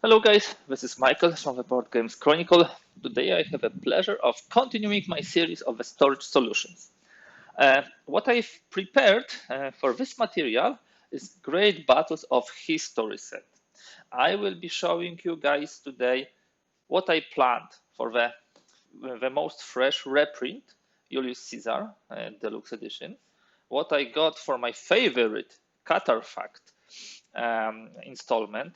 Hello guys, this is Michael from the Boardgames Chronicle. Today I have a pleasure of continuing my series of the storage solutions. What I've prepared for this material is Great Battles of History set. I will be showing you guys today what I planned for the most fresh reprint, Julius Caesar Deluxe Edition, what I got for my favorite Cataphract installment,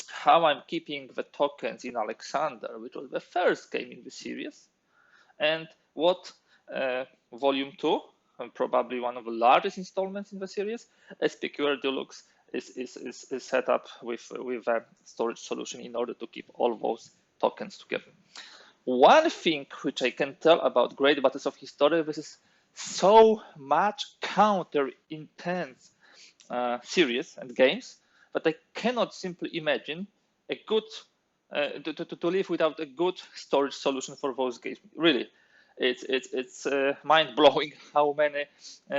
how I'm keeping the tokens in Alexander, which was the first game in the series, and what Volume 2, probably one of the largest installments in the series, SPQR Deluxe, is set up with a storage solution in order to keep all those tokens together. One thing which I can tell about Great Battles of History, this is so much counter-intense series and games that I cannot simply imagine a good to live without a good storage solution for those games. Really, it's mind-blowing how many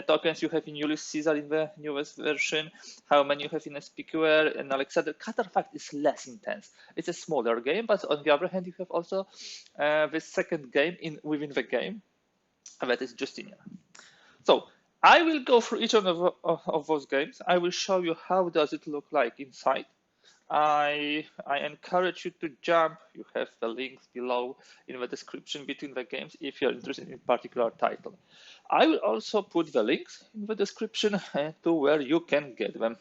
tokens you have in Julius Caesar in the newest version, how many you have in SPQR and Alexander. Cataphract is less intense. It's a smaller game, but on the other hand, you have also the second game within the game, that is Justinian. So I will go through each of those games. I will show you how does it look like inside. I encourage you to jump. You have the links below in the description between the games if you're interested in a particular title. I will also put the links in the description to where you can get them.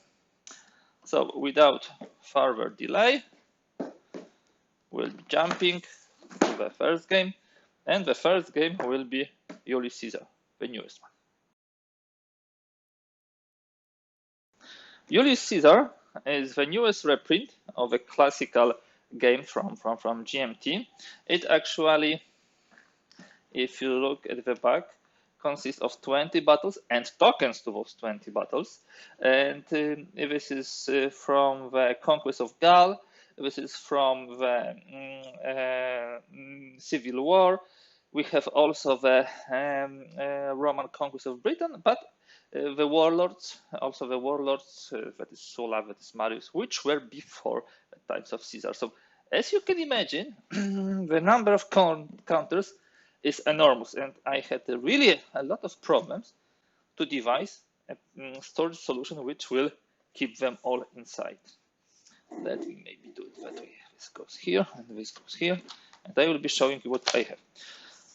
So without further delay, we'll be jumping to the first game, and the first game will be Julius Caesar, the newest one. Julius Caesar is the newest reprint of a classical game from GMT. It actually, if you look at the back, consists of 20 battles and tokens to those 20 battles. And this is from the Conquest of Gaul. This is from the Civil War. We have also the Roman conquest of Britain, but the warlords, that is Sulla, that is Marius, which were before the times of Caesar. So as you can imagine, the number of counters is enormous, and I had really a lot of problems to devise a storage solution which will keep them all inside. Let me maybe do it that way. This goes here, and this goes here, and I will be showing you what I have.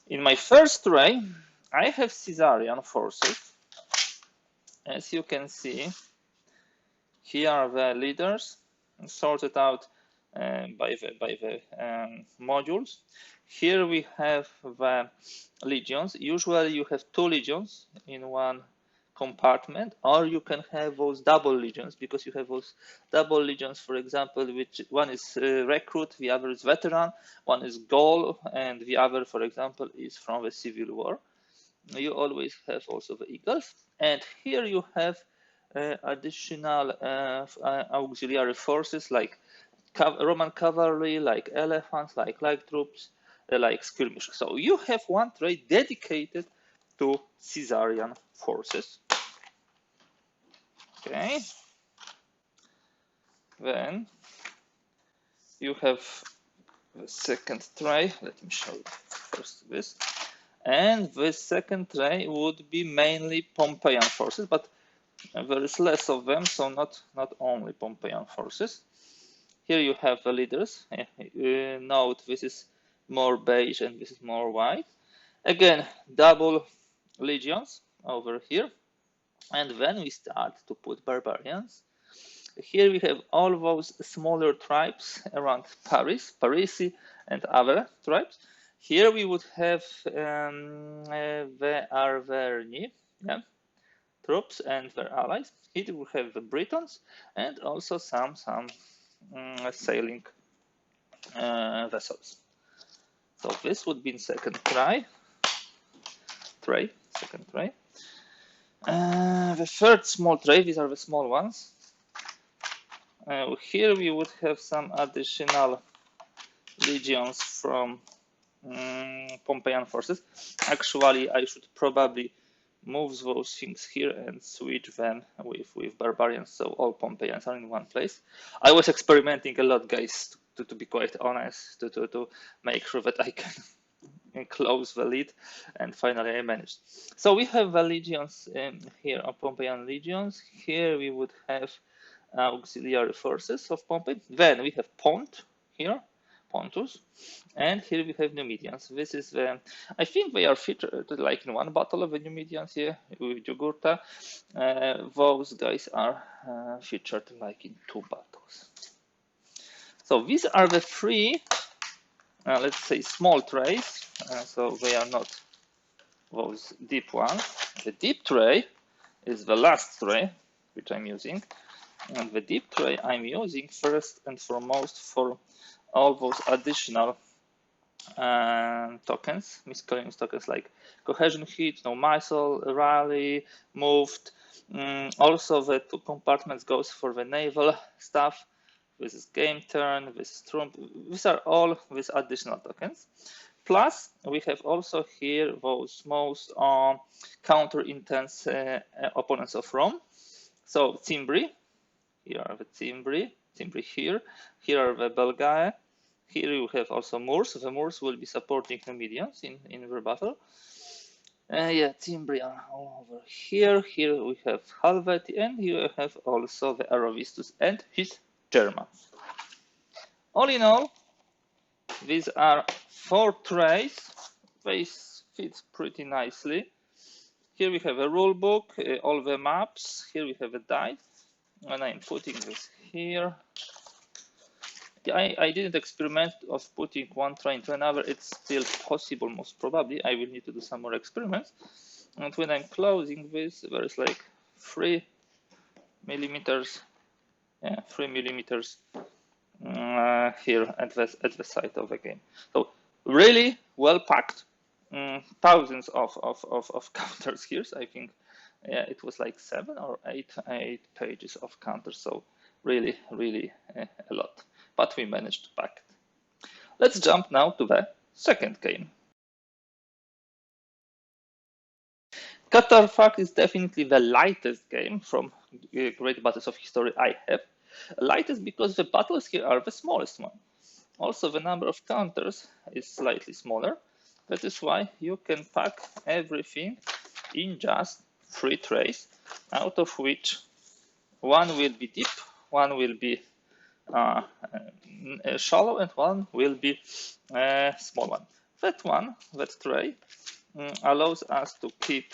In my first tray, I have Caesarian forces. As you can see, here are the leaders sorted out by the modules. Here we have the legions. Usually you have 2 legions in one compartment, or you can have those double legions, because you have those double legions, for example, which one is recruit, the other is veteran, one is Gaul, and the other, for example, is from the Civil War. You always have also the eagles, and here you have additional auxiliary forces like Roman cavalry, like elephants, like light troops, like skirmishers. So you have one tray dedicated to Caesarian forces. Okay. Then you have the second tray. Let me show you first this. And the second tray would be mainly Pompeian forces, but there is less of them, so not only Pompeian forces. Here you have the leaders. Note this is more beige and this is more white. Again, double legions over here. And then we start to put barbarians. Here we have all those smaller tribes around Paris, Parisi, and other tribes. Here we would have the Arverni troops and their allies. Here we have the Britons and also some sailing vessels. So this would be in second tray. The third small tray, these are the small ones. Here we would have some additional legions from Pompeian forces. Actually, I should probably moves those things here and switch them with barbarians, so all Pompeians are in one place. I was experimenting a lot, guys, to be quite honest, to make sure that I can close the lead, and finally I managed. So we have the legions here, of Pompeian legions. Here we would have auxiliary forces of Pompey. Then we have Pont here, Pontus, and here we have Numidians. This is the, I think they are featured like in one battle of the Numidians here with Jugurtha. Those guys are featured like in 2 battles. So these are the 3, let's say, small trays. So they are not those deep ones. The deep tray is the last tray which I'm using. And the deep tray I'm using first and foremost for all those additional tokens, miscellaneous tokens like cohesion hit, no missile, rally, moved. Also the 2 compartments goes for the naval stuff. This is game turn, this is trump. These are all these additional tokens. Plus we have also here those most counter intense opponents of Rome. So Cimbri. Here are the Cimbri here. Here are the Belgae. Here you have also Moors. The Moors will be supporting Numidians in the battle. Yeah, Cimbri are all over here. Here we have Helvetii, and here we have also the Aravistus and his Germans. All in all, these are 4 trays. They fit pretty nicely. Here we have a rule book, all the maps. Here we have a die. And I'm putting this here. I didn't experiment of putting one tray into another. It's still possible, most probably. I will need to do some more experiments. And when I'm closing this, there is like 3 millimeters, 3 millimeters here at the side of the game. So really well packed. Thousands of counters here. So I think it was like 7 or 8 pages of counters. So really a lot. But we managed to pack it. Let's jump now to the second game. Cataphract is definitely the lightest game from Great Battles of History I have. Lightest because the battles here are the smallest one. Also, the number of counters is slightly smaller. That is why you can pack everything in just 3 trays, out of which 1 will be deep, 1 will be shallow, and 1 will be a small one. That tray, allows us to keep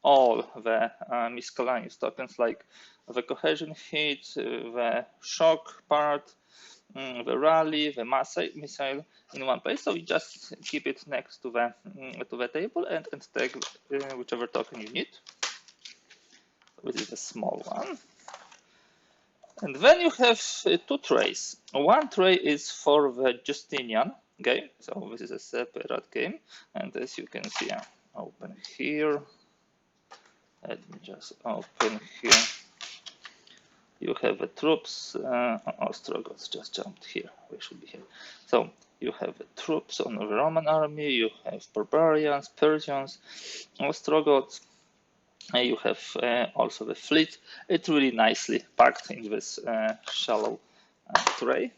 all the miscellaneous tokens like the cohesion hit, the shock part, the rally, the missile in one place. So you just keep it next to the table and take whichever token you need. This is a small one. And then you have 2 trays. One tray is for the Justinian game. So this is a separate game. And as you can see, open here. Let me just open here. You have the troops. Ostrogoths just jumped here. We should be here. So you have the troops on the Roman army. You have barbarians, Persians, Ostrogoths. You have also the fleet. It's really nicely packed in this shallow tray.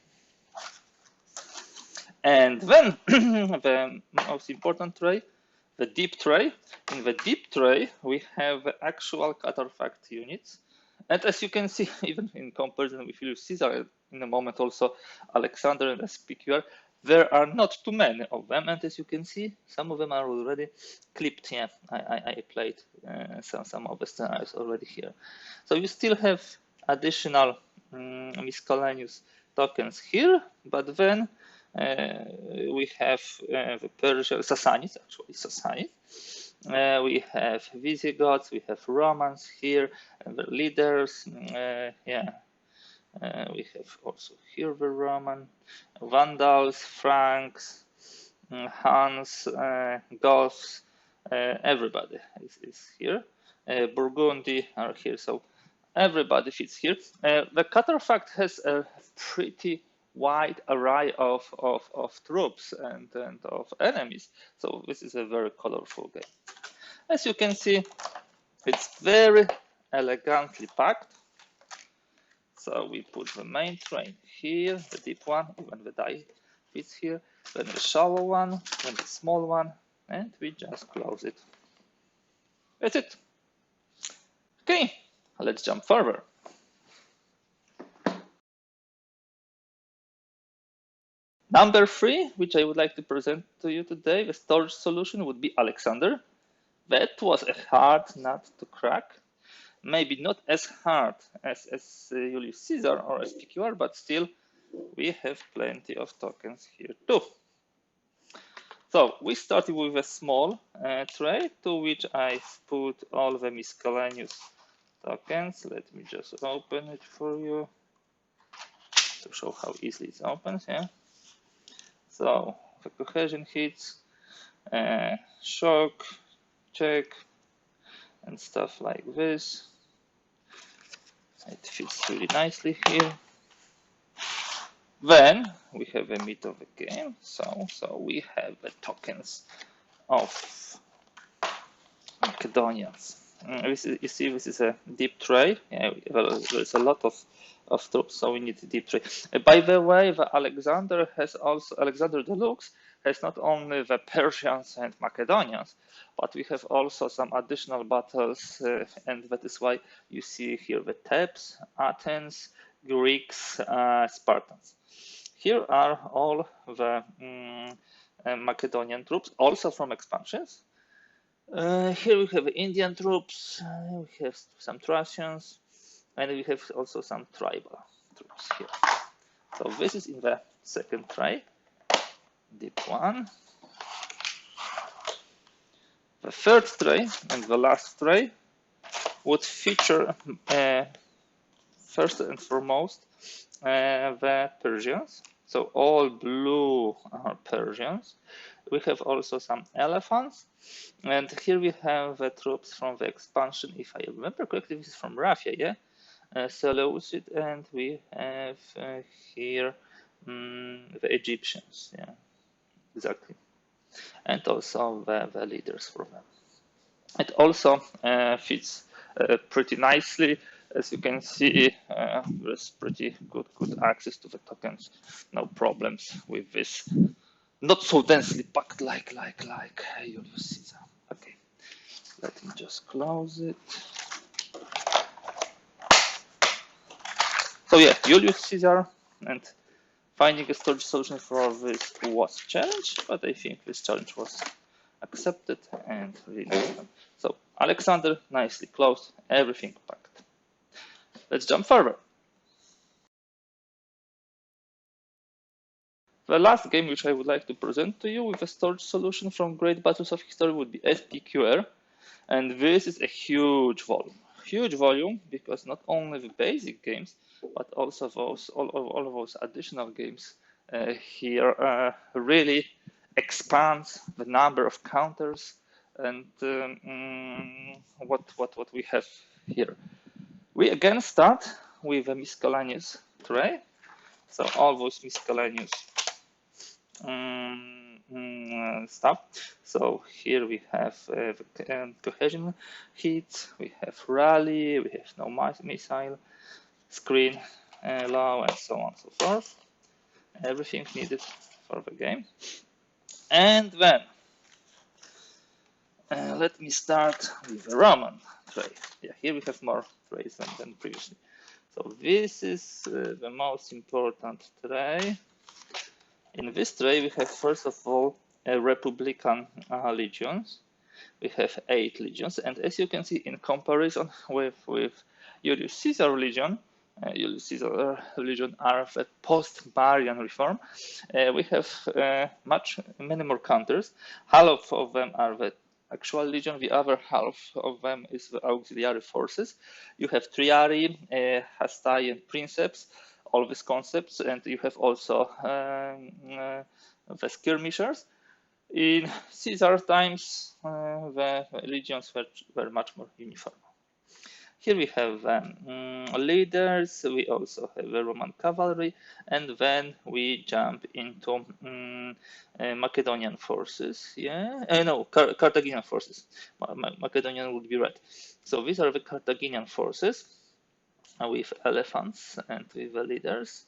And then the most important tray, the deep tray. In the deep tray, we have actual Cataphract units. And as you can see, even in comparison with Julius Caesar, in a moment also Alexander and SPQR, there are not too many of them. And as you can see, some of them are already clipped. Yeah, I played some of the scenarios already here. So you still have additional miscellaneous tokens here, but then we have the Persian Sassanids, actually Sassanids. We have Visigoths, we have Romans here, and the leaders. We have also here the Roman, Vandals, Franks, Huns, Goths, everybody is here. Burgundy are here, so everybody fits here. The Cataphract has a pretty wide array of troops and of enemies, so this is a very colorful game. As you can see, it's very elegantly packed. So we put the main tray here, the deep one, even the die fits here, then the shallow one, then the small one, and we just close it. That's it. Okay, let's jump further. Number 3, which I would like to present to you today, the storage solution would be Alexander. That was a hard nut to crack. Maybe not as hard as Julius Caesar or SPQR, but still we have plenty of tokens here too. So we started with a small tray to which I put all the miscellaneous tokens. Let me just open it for you to show how easily it opens. Yeah. So the cohesion hits, shock, check, and stuff like this. It fits really nicely here. Then we have a meat of the game. So we have the tokens of Macedonians. You see, this is a deep tray. Yeah, there's a lot of troops, so we need a deep tray. By the way, the Alexander Deluxe has not only the Persians and Macedonians, but we have also some additional battles, and that is why you see here the Thebes, Athens, Greeks, Spartans. Here are all the Macedonian troops, also from expansions. Here we have Indian troops, we have some Thracians, and we have also some tribal troops here. So this is in the second tray, deep one. The third tray and the last tray would feature first and foremost the Persians. So all blue are Persians. We have also some elephants, and here we have the troops from the expansion. If I remember correctly, this is from Raphia, yeah? Seleucid, and we have here the Egyptians, yeah, exactly, and also the leaders for them. It also fits pretty nicely. As you can see, there's pretty good access to the tokens. No problems with this. Not so densely packed like Julius Caesar. Okay, let me just close it. So yeah, Julius Caesar, and finding a storage solution for this was a challenge, but I think this challenge was accepted and really done. So Alexander, nicely closed, everything packed. Let's jump further. The last game which I would like to present to you with a storage solution from Great Battles of History would be SPQR, and this is a huge volume because not only the basic games but also all of those additional games here really expands the number of counters and what we have here. We again start with a miscellaneous tray, so all those miscellaneous stuff. So here we have cohesion heat, we have rally, we have no missile, screen allow, and so on and so forth. Everything needed for the game. And then let me start with the Roman tray. Yeah, here we have more trays than previously. So this is the most important tray. In this tray, we have first of all Republican legions. We have 8 legions, and as you can see, in comparison with Julius Caesar legion, Julius Caesar legion are the post-Marian reform. We have many more counters. Half of them are the actual legion. The other half of them is the auxiliary forces. You have triarii, hastai, and princeps. All these concepts, and you have also the skirmishers. In Caesar times, the legions were much more uniform. Here we have leaders, we also have the Roman cavalry, and then we jump into Macedonian forces. Yeah, no, Carthaginian forces. Macedonian would be red. So these are the Carthaginian forces with elephants and with the leaders.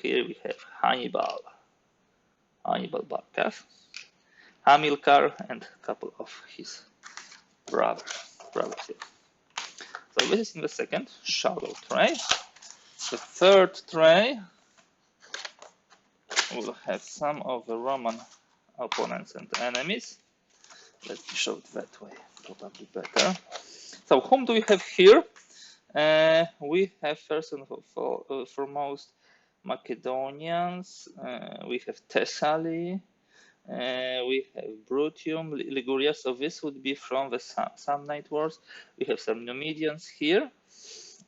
Here we have Hannibal Barca, Hamilcar, and a couple of his brothers here. So this is in the second shallow tray. The third tray will have some of the Roman opponents and enemies. Let me show it that way, probably better. So whom do we have here? We have first and foremost Macedonians. We have Thessaly. We have Brutium, Liguria, so this would be from the Samnite Wars. We have some Numidians here.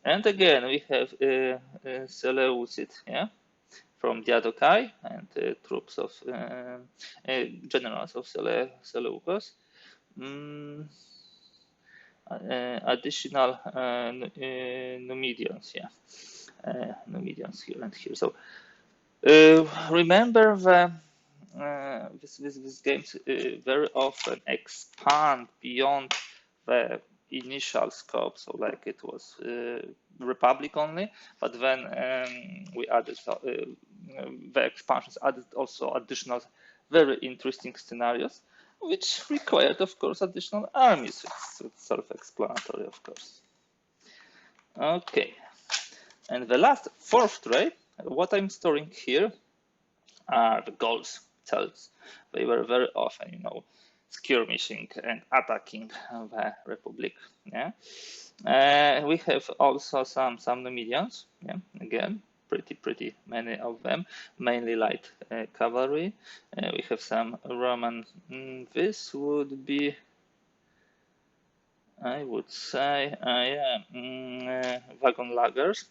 And again, we have Seleucid, yeah, from Diadochi and troops of generals of Seleucus. Additional Numidians, yeah, Numidians here and here. So remember the these games very often expand beyond the initial scope. So like it was Republic only, but then we added the expansions added also additional very interesting scenarios, which required, of course, additional armies. It's self-explanatory, of course. Okay, and the last fourth tray, what I'm storing here are the goals. They were very often, you know, skirmishing and attacking the Republic. Yeah, we have also some Numidians. Yeah, again, pretty many of them, mainly light cavalry. We have some Roman. This would be, I would say, wagon laggers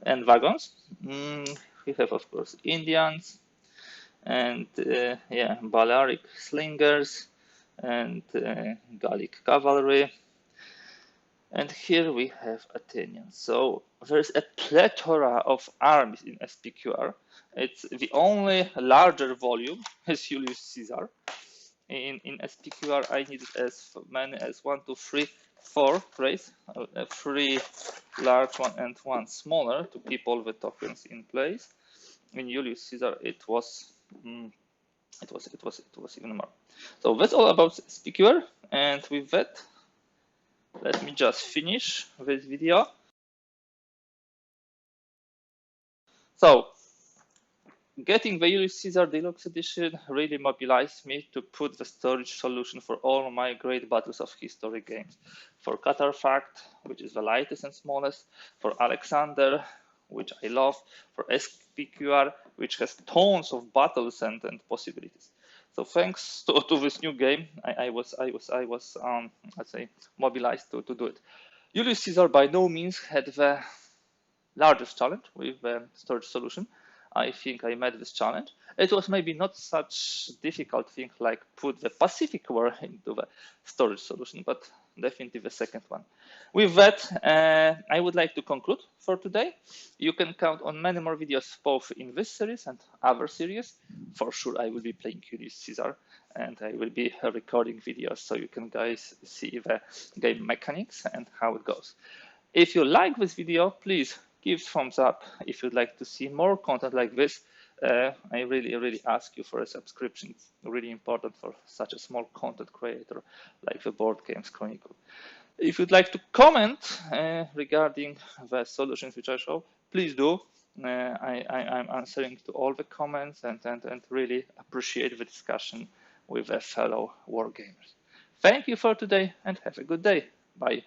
and wagons. We have, of course, Indians. And yeah, Balearic slingers and Gallic cavalry. And here we have Athenians. So there's a plethora of armies in SPQR. It's the only larger volume is Julius Caesar. In SPQR, I needed as many as 1, 2, 3, 4 trays, 3 large one and 1 smaller to keep all the tokens in place. In Julius Caesar, it was even more. So that's all about SPQR, and with that, let me just finish this video. So getting the Julius Caesar Deluxe Edition really mobilized me to put the storage solution for all my great battles of history games. For Cataphract, which is the lightest and smallest, for Alexander, which I love, for SPQR, which has tons of battles and possibilities. So thanks to this new game, I was let's say, mobilized to do it. Julius Caesar by no means had the largest challenge with the storage solution. I think I met this challenge. It was maybe not such difficult thing like put the Pacific War into the storage solution, but definitely the second one. With that, I would like to conclude for today. You can count on many more videos, both in this series and other series. For sure, I will be playing Julius Caesar, and I will be recording videos so you can guys see the game mechanics and how it goes. If you like this video, please give thumbs up. If you'd like to see more content like this, I really ask you for a subscription. It's really important for such a small content creator like the Boardgames Chronicle. If you'd like to comment regarding the solutions which I show, please do. I'm answering to all the comments and really appreciate the discussion with fellow wargamers. Thank you for today and have a good day. Bye.